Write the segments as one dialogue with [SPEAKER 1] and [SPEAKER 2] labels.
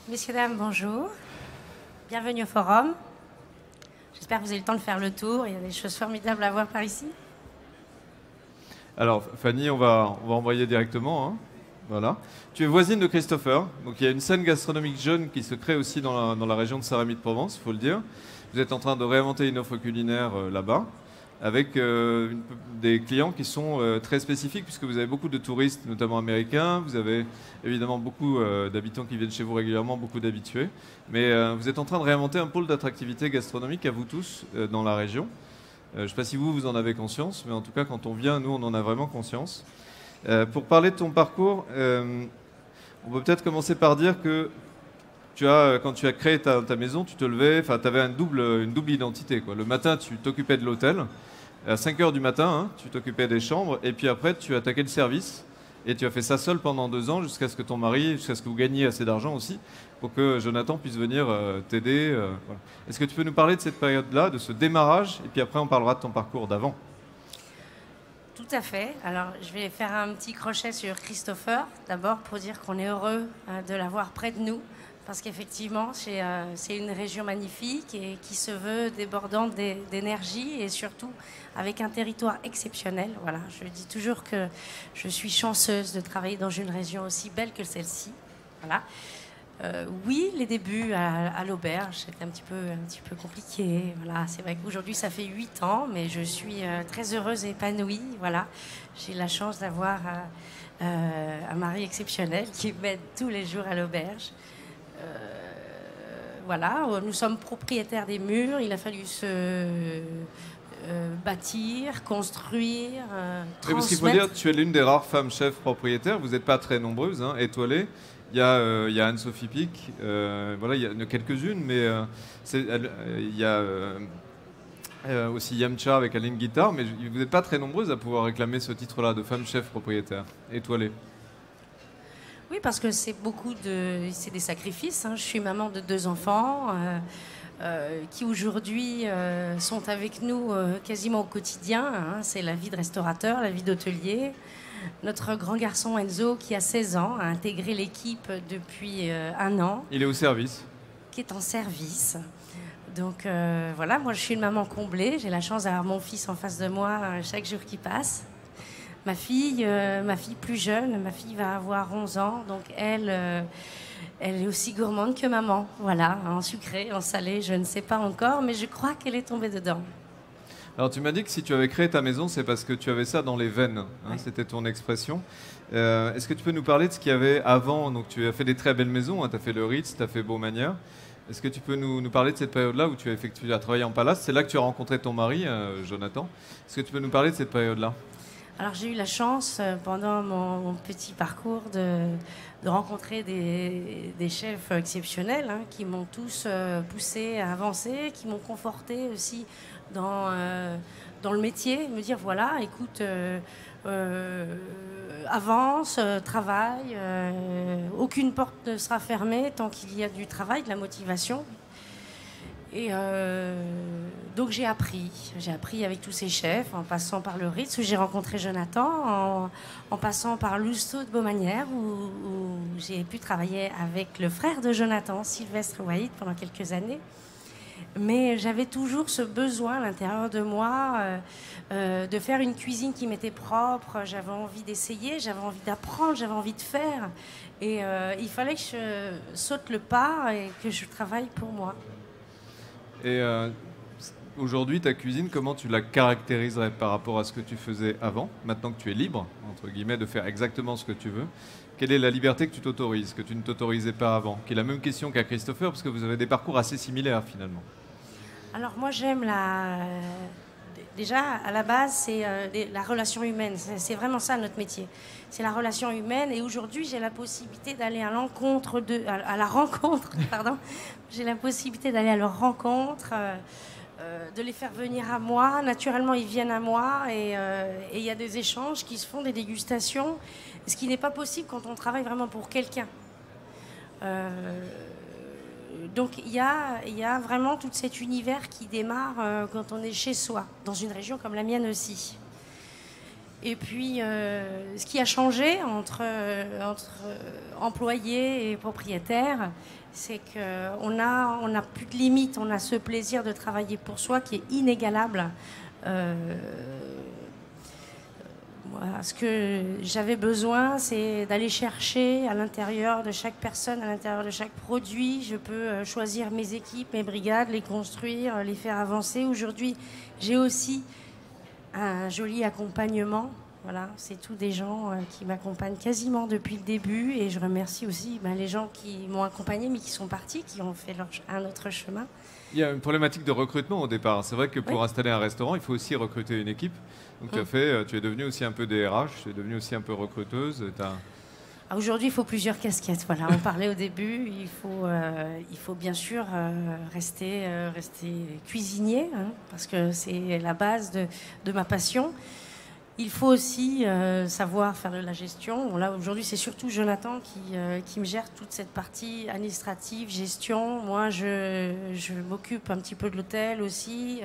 [SPEAKER 1] Messieurs, dames, bonjour. Bienvenue au forum. J'espère que vous avez le temps de faire le tour. Il y a des choses formidables à voir par ici.
[SPEAKER 2] Alors, Fanny, on va envoyer directement. Hein. Voilà. Tu es voisine de Christopher. Donc, il y a une scène gastronomique jeune qui se crée aussi dans la région de Saint-Rémy-de-Provence, il faut le dire. Vous êtes en train de réinventer une offre culinaire là-bas, avec des clients qui sont très spécifiques, puisque vous avez beaucoup de touristes, notamment américains. Vous avez évidemment beaucoup d'habitants qui viennent chez vous régulièrement, beaucoup d'habitués. Mais vous êtes en train de réinventer un pôle d'attractivité gastronomique à vous tous dans la région. Je ne sais pas si vous en avez conscience, mais en tout cas, quand on vient, nous, on en a vraiment conscience. Pour parler de ton parcours, on peut peut-être commencer par dire que quand tu as créé ta maison, tu te levais, enfin, tu avais une double identité, quoi. Le matin, tu t'occupais de l'hôtel. À 5 heures du matin, hein, tu t'occupais des chambres. Et puis après, tu attaquais le service. Et tu as fait ça seul pendant 2 ans, jusqu'à ce que ton mari, jusqu'à ce que vous gagniez assez d'argent aussi, pour que Jonathan puisse venir t'aider. Voilà. Est-ce que tu peux nous parler de cette période-là, de ce démarrage, et puis après on parlera de ton parcours d'avant?
[SPEAKER 1] Tout à fait. Alors, je vais faire un petit crochet sur Christopher, d'abord pour dire qu'on est heureux de l'avoir près de nous, parce qu'effectivement, c'est une région magnifique et qui se veut débordante d'énergie et surtout avec un territoire exceptionnel. Voilà, je dis toujours que je suis chanceuse de travailler dans une région aussi belle que celle-ci. Voilà. Oui, les débuts à l'auberge, c'était un petit peu compliqué. Voilà, c'est vrai qu'aujourd'hui, ça fait 8 ans, mais je suis très heureuse et épanouie. Voilà, j'ai la chance d'avoir un mari exceptionnel qui m'aide tous les jours à l'auberge. Voilà, nous sommes propriétaires des murs. Il a fallu se bâtir, construire,
[SPEAKER 2] Oui, parce qu'il faut
[SPEAKER 1] transmettre.
[SPEAKER 2] dire, tu es l'une des rares femmes chefs propriétaires. Vous n'êtes pas très nombreuses, hein, étoilées. Il y a Anne-Sophie Pic, voilà, il y en a quelques-unes, mais il y a aussi Yamcha avec Aline Guitare, mais vous n'êtes pas très nombreuses à pouvoir réclamer ce titre-là de femme chef propriétaire, étoilée.
[SPEAKER 1] Oui, parce que c'est des sacrifices. Hein. Je suis maman de 2 enfants qui aujourd'hui sont avec nous quasiment au quotidien. Hein. C'est la vie de restaurateur, la vie d'hôtelier. Notre grand garçon Enzo, qui a 16 ans, a intégré l'équipe depuis 1 an.
[SPEAKER 2] Il est au service.
[SPEAKER 1] Qui est en service. Donc voilà, moi je suis une maman comblée. J'ai la chance d'avoir mon fils en face de moi chaque jour qui passe. Ma fille plus jeune, ma fille va avoir 11 ans, donc elle est aussi gourmande que maman. Voilà, en sucré, en salé, je ne sais pas encore, mais je crois qu'elle est tombée dedans.
[SPEAKER 2] Alors tu m'as dit que si tu avais créé ta maison, c'est parce que tu avais ça dans les veines, hein,
[SPEAKER 1] Ouais.
[SPEAKER 2] c'était ton expression. Est-ce que tu peux nous parler de ce qu'il y avait avant? Donc tu as fait des très belles maisons, hein, tu as fait le Ritz, tu as fait Beaumanière. Est-ce que tu peux nous parler de cette période-là où tu as travaillé en palace? C'est là que tu as rencontré ton mari, Jonathan. Est-ce que tu peux nous parler de cette période-là?
[SPEAKER 1] Alors j'ai eu la chance pendant mon petit parcours de rencontrer des chefs exceptionnels hein, qui m'ont tous poussé à avancer, qui m'ont conforté aussi dans le métier, me dire voilà, écoute, avance, travaille, aucune porte ne sera fermée tant qu'il y a du travail, de la motivation. Et donc j'ai appris avec tous ces chefs, en passant par le Ritz où j'ai rencontré Jonathan, en passant par l'Ousto de Beaumanière où j'ai pu travailler avec le frère de Jonathan, Sylvestre Waïd, pendant quelques années. Mais j'avais toujours ce besoin à l'intérieur de moi de faire une cuisine qui m'était propre. J'avais envie d'essayer, j'avais envie d'apprendre, j'avais envie de faire. Et il fallait que je saute le pas et que je travaille pour moi.
[SPEAKER 2] Et aujourd'hui, ta cuisine, comment tu la caractériserais par rapport à ce que tu faisais avant, maintenant que tu es libre, entre guillemets, de faire exactement ce que tu veux? Quelle est la liberté que tu t'autorises, que tu ne t'autorisais pas avant? Qui est la même question qu'à Christopher, parce que vous avez des parcours assez similaires finalement.
[SPEAKER 1] Alors moi j'aime déjà à la base c'est la relation humaine, c'est vraiment ça notre métier, c'est la relation humaine et aujourd'hui j'ai la possibilité d'aller à la rencontre, pardon, j'ai la possibilité d'aller à leur rencontre, de les faire venir à moi, naturellement ils viennent à moi et il y a des échanges qui se font, des dégustations, ce qui n'est pas possible quand on travaille vraiment pour quelqu'un. Donc il y a vraiment tout cet univers qui démarre quand on est chez soi, dans une région comme la mienne aussi. Et puis, ce qui a changé entre employés et propriétaires, c'est qu'on n'a plus de limites, on a ce plaisir de travailler pour soi qui est inégalable. Voilà, ce que j'avais besoin, c'est d'aller chercher à l'intérieur de chaque personne, à l'intérieur de chaque produit. Je peux choisir mes équipes, mes brigades, les construire, les faire avancer. Aujourd'hui, j'ai aussi un joli accompagnement. Voilà, c'est tous des gens qui m'accompagnent quasiment depuis le début. Et je remercie aussi les gens qui m'ont accompagné, mais qui sont partis, qui ont fait un autre chemin.
[SPEAKER 2] Il y a une problématique de recrutement au départ. C'est vrai que pour installer un restaurant, il faut aussi recruter une équipe. Donc tu es devenue aussi un peu DRH, tu es devenue aussi un peu recruteuse.
[SPEAKER 1] Aujourd'hui, il faut plusieurs casquettes. Voilà, on parlait au début. Il faut bien sûr rester cuisinier, hein, parce que c'est la base de ma passion. Il faut aussi savoir faire de la gestion. Bon, là, aujourd'hui, c'est surtout Jonathan qui me gère toute cette partie administrative, gestion. Moi, je m'occupe un petit peu de l'hôtel aussi.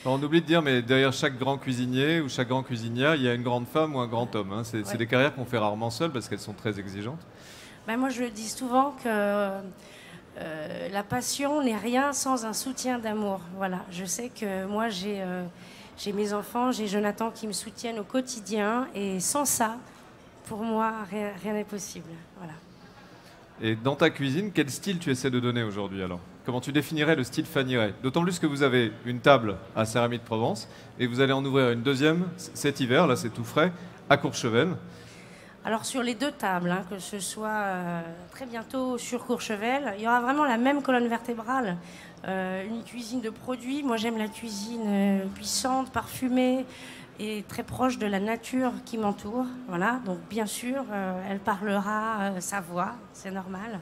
[SPEAKER 2] On oublie de dire, mais derrière chaque grand cuisinier ou chaque grand cuisinière, il y a une grande femme ou un grand homme. Hein. C'est des carrières qu'on fait rarement seules parce qu'elles sont très exigeantes.
[SPEAKER 1] Moi, je dis souvent que la passion n'est rien sans un soutien d'amour. Voilà. Je sais que moi, j'ai mes enfants, j'ai Jonathan qui me soutiennent au quotidien. Et sans ça, pour moi, rien n'est possible. Voilà.
[SPEAKER 2] Et dans ta cuisine, quel style tu essaies de donner aujourd'hui alors? Comment tu définirais le style Fanny Ray? D'autant plus que vous avez une table à Saint-Rémy de Provence et vous allez en ouvrir une deuxième cet hiver, là c'est tout frais, à Courchevel.
[SPEAKER 1] Alors sur les deux tables, hein, que ce soit très bientôt sur Courchevel, il y aura vraiment la même colonne vertébrale. Une cuisine de produits. Moi, j'aime la cuisine puissante, parfumée et très proche de la nature qui m'entoure. Voilà. Donc, bien sûr, elle parlera sa voix, c'est normal.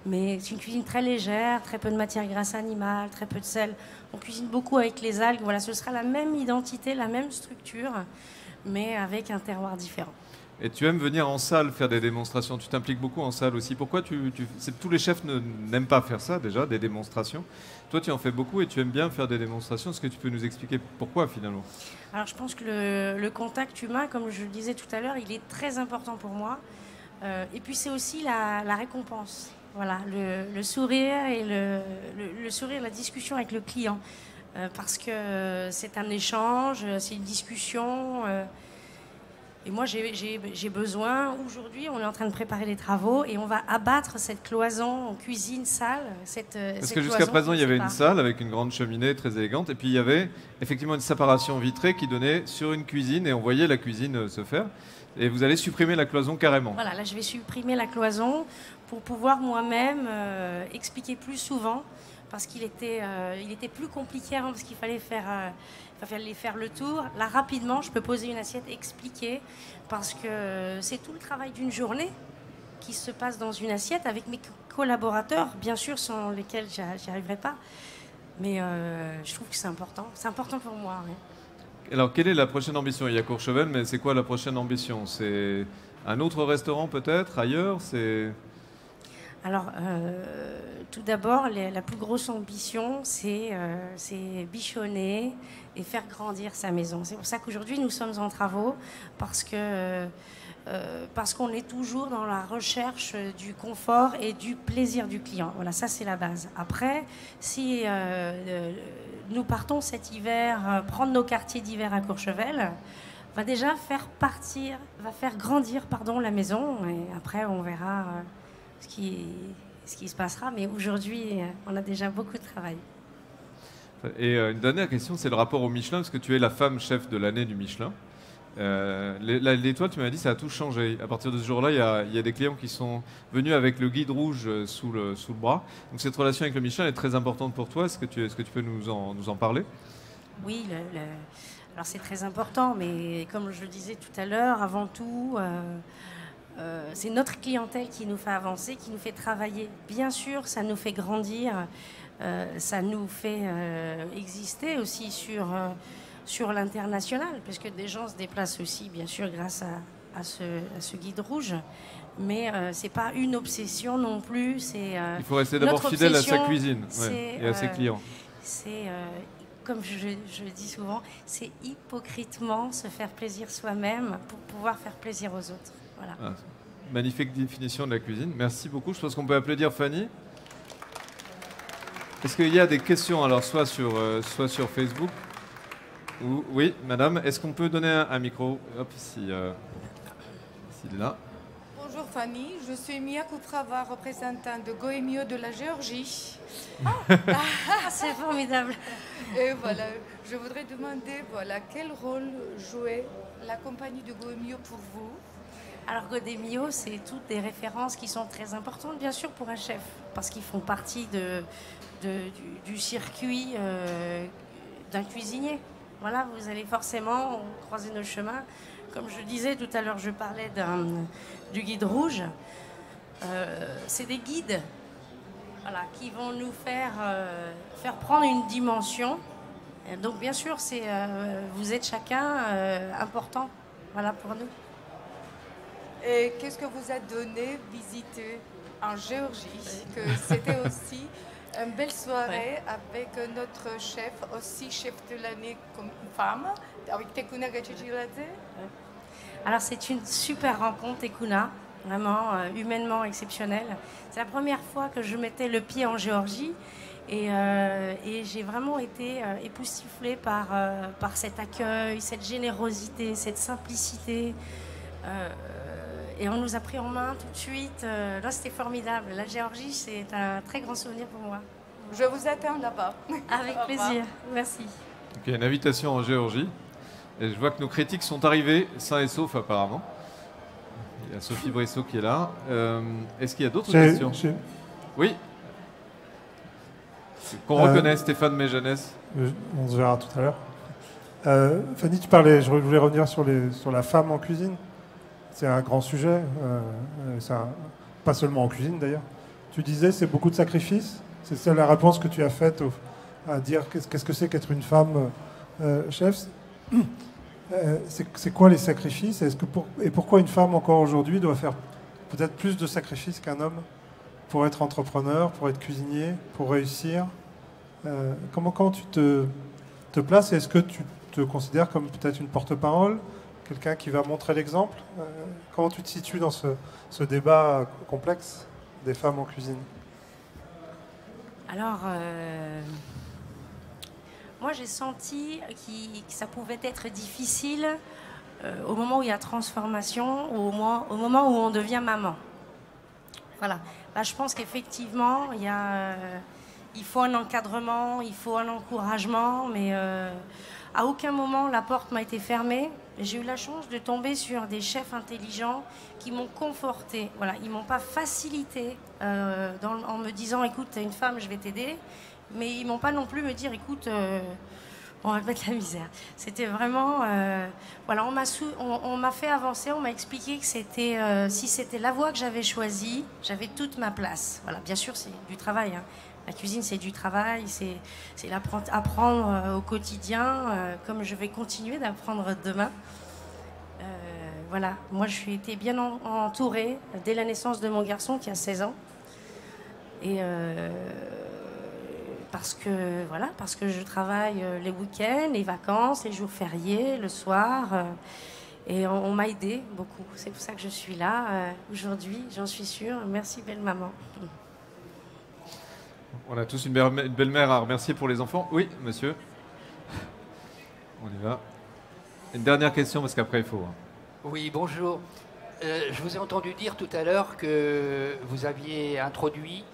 [SPEAKER 1] Mais c'est une cuisine très légère, très peu de matière grasse animale, très peu de sel. On cuisine beaucoup avec les algues. Voilà, ce sera la même identité, la même structure, mais avec un terroir différent.
[SPEAKER 2] Et tu aimes venir en salle faire des démonstrations. Tu t'impliques beaucoup en salle aussi. Pourquoi tous les chefs n'aiment pas faire ça déjà, des démonstrations. Toi, tu en fais beaucoup et tu aimes bien faire des démonstrations. Est-ce que tu peux nous expliquer pourquoi finalement?
[SPEAKER 1] Alors, je pense que le contact humain, comme je le disais tout à l'heure, il est très important pour moi. Et puis, c'est aussi la récompense. Voilà, le sourire et le sourire, la discussion avec le client. Parce que c'est un échange, c'est une discussion. Et moi, j'ai besoin, aujourd'hui, on est en train de préparer les travaux et on va abattre cette cloison en cuisine, salle.
[SPEAKER 2] Parce que jusqu'à présent, il y avait une salle avec une grande cheminée très élégante et puis il y avait effectivement une séparation vitrée qui donnait sur une cuisine et on voyait la cuisine se faire. Et vous allez supprimer la cloison carrément.
[SPEAKER 1] Voilà, là, je vais supprimer la cloison pour pouvoir moi-même expliquer plus souvent parce qu'il était plus compliqué avant parce qu'il fallait faire le tour. Là, rapidement, je peux poser une assiette, expliquer, parce que c'est tout le travail d'une journée qui se passe dans une assiette avec mes collaborateurs, bien sûr, sans lesquels j'y arriverai pas. Mais je trouve que c'est important. C'est important pour moi. Oui.
[SPEAKER 2] Alors, quelle est la prochaine ambition? Il y a Courchevel, mais c'est quoi la prochaine ambition? C'est un autre restaurant peut-être, ailleurs?
[SPEAKER 1] Alors, tout d'abord, la plus grosse ambition, c'est bichonner et faire grandir sa maison. C'est pour ça qu'aujourd'hui, nous sommes en travaux, parce qu'on est toujours dans la recherche du confort et du plaisir du client. Voilà, ça, c'est la base. Après, si nous partons cet hiver, prendre nos quartiers d'hiver à Courchevel, va déjà faire grandir la maison, et après, on verra ce qui se passera, mais aujourd'hui, on a déjà beaucoup de travail.
[SPEAKER 2] Et une dernière question, c'est le rapport au Michelin, parce que tu es la femme chef de l'année du Michelin. L'étoile, tu m'as dit, ça a tout changé. À partir de ce jour-là, il y a des clients qui sont venus avec le guide rouge sous le bras. Donc cette relation avec le Michelin est très importante pour toi. Est-ce que tu peux nous en parler?
[SPEAKER 1] Oui, alors c'est très important, mais comme je le disais tout à l'heure, avant tout... c'est notre clientèle qui nous fait avancer, qui nous fait travailler. Bien sûr, ça nous fait grandir, ça nous fait exister aussi sur l'international, puisque des gens se déplacent aussi, bien sûr, grâce à ce guide rouge. Mais c'est pas une obsession non plus.
[SPEAKER 2] Il faut rester d'abord fidèle à sa cuisine et à ses clients.
[SPEAKER 1] C'est comme je dis souvent, c'est hypocritement se faire plaisir soi-même pour pouvoir faire plaisir aux autres. Voilà.
[SPEAKER 2] Ah, magnifique définition de la cuisine. Merci beaucoup. Je pense qu'on peut applaudir Fanny. Est-ce qu'il y a des questions, alors soit sur Facebook ou... Oui, madame, est-ce qu'on peut donner un micro? Hop, s'il est là.
[SPEAKER 3] Bonjour Fanny, je suis Mia Kuprava, représentante de Goemio de la Géorgie.
[SPEAKER 1] C'est formidable.
[SPEAKER 3] Et voilà, je voudrais demander quel rôle jouait la compagnie de Goemio pour vous?
[SPEAKER 1] Alors Goemio, c'est toutes des références qui sont très importantes, bien sûr, pour un chef, parce qu'ils font partie du circuit d'un cuisinier. Voilà, vous allez forcément croiser nos chemins. Comme je disais tout à l'heure, je parlais du guide rouge. C'est des guides, voilà, qui vont nous faire prendre une dimension. Et donc bien sûr, vous êtes chacun important, voilà, pour nous.
[SPEAKER 3] Et qu'est-ce que vous a donné visiter en Géorgie? Que c'était aussi une belle soirée avec notre chef, aussi chef de l'année comme femme, avec Tekuna Gachichiladze.
[SPEAKER 1] Alors c'est une super rencontre, Tekuna, vraiment humainement exceptionnelle. C'est la première fois que je mettais le pied en Géorgie et j'ai vraiment été époustouflée par cet accueil, cette générosité, cette simplicité. Et on nous a pris en main tout de suite. Là, c'était formidable. La Géorgie, c'est un très grand souvenir pour moi.
[SPEAKER 3] Je vous attends là-bas.
[SPEAKER 1] Avec plaisir. Merci.
[SPEAKER 2] Ok, une invitation en Géorgie. Et je vois que nos critiques sont arrivés, sains et saufs apparemment. Il y a Sophie Brissot qui est là. Est-ce qu'il y a d'autres questions? Oui. Qu'on reconnaît Stéphane Méjanès.
[SPEAKER 4] On se verra tout à l'heure. Fanny, tu parlais, je voulais revenir sur la femme en cuisine. C'est un grand sujet, pas seulement en cuisine d'ailleurs. Tu disais c'est beaucoup de sacrifices. C'est ça la réponse que tu as faite à dire qu'est-ce que c'est qu'être une femme chef. C'est quoi les sacrifices? Et pourquoi une femme encore aujourd'hui doit faire peut-être plus de sacrifices qu'un homme pour être entrepreneur, pour être cuisinier, pour réussir? Comment tu te places? Est-ce que tu te considères comme peut-être une porte-parole? Quelqu'un qui va montrer l'exemple? Comment tu te situes dans ce débat complexe des femmes en cuisine?
[SPEAKER 1] Alors, moi j'ai senti que ça pouvait être difficile au moment où il y a transformation, au moment où on devient maman. Voilà. Là, je pense qu'effectivement, il faut un encadrement, il faut un encouragement, mais à aucun moment la porte m'a été fermée. J'ai eu la chance de tomber sur des chefs intelligents qui m'ont confortée. Voilà, ils ne m'ont pas facilité en me disant « écoute, t'es une femme, je vais t'aider ». Mais ils ne m'ont pas non plus me dire « écoute, on va te mettre la misère ». C'était vraiment... voilà, on m'a fait avancer, on m'a expliqué que si c'était la voie que j'avais choisie, j'avais toute ma place. Voilà, bien sûr, c'est du travail, hein. La cuisine, c'est du travail, c'est apprendre au quotidien, comme je vais continuer d'apprendre demain. Voilà, moi, je suis été bien entourée dès la naissance de mon garçon, qui a 16 ans. Et parce que je travaille les week-ends, les vacances, les jours fériés, le soir. Et on m'a aidée beaucoup. C'est pour ça que je suis là aujourd'hui, j'en suis sûre. Merci, belle maman.
[SPEAKER 2] On a tous une belle-mère à remercier pour les enfants. Oui, monsieur. On y va. Une dernière question, parce qu'après, il faut...
[SPEAKER 5] Oui, bonjour. Je vous ai entendu dire tout à l'heure que vous aviez introduit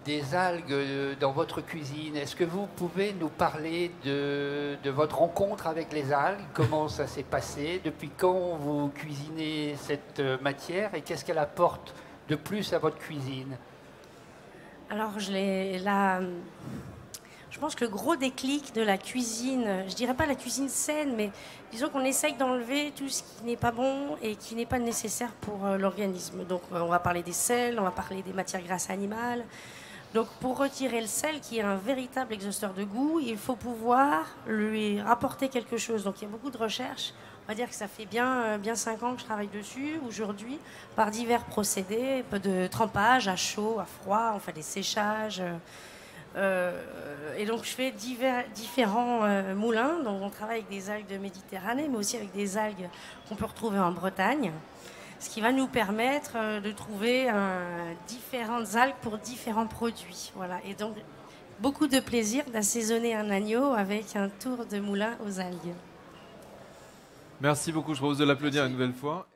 [SPEAKER 5] des algues dans votre cuisine. Est-ce que vous pouvez nous parler de votre rencontre avec les algues? Comment ça s'est passé? Depuis quand vous cuisinez cette matière? Et qu'est-ce qu'elle apporte de plus à votre cuisine?
[SPEAKER 1] Alors, je pense que le gros déclic de la cuisine, je dirais pas la cuisine saine, mais disons qu'on essaye d'enlever tout ce qui n'est pas bon et qui n'est pas nécessaire pour l'organisme. Donc, on va parler des sels, on va parler des matières grasses animales. Donc, pour retirer le sel, qui est un véritable exhausteur de goût, il faut pouvoir lui rapporter quelque chose. Donc, il y a beaucoup de recherches. On va dire que ça fait bien 5 ans que je travaille dessus, aujourd'hui, par divers procédés, de trempage à chaud, à froid, on fait des séchages. Et donc, je fais différents moulins. Donc, on travaille avec des algues de Méditerranée, mais aussi avec des algues qu'on peut retrouver en Bretagne. Ce qui va nous permettre de trouver différentes algues pour différents produits. Voilà. Et donc, beaucoup de plaisir d'assaisonner un agneau avec un tour de moulin aux algues.
[SPEAKER 2] Merci beaucoup, je propose de l'applaudir une nouvelle fois.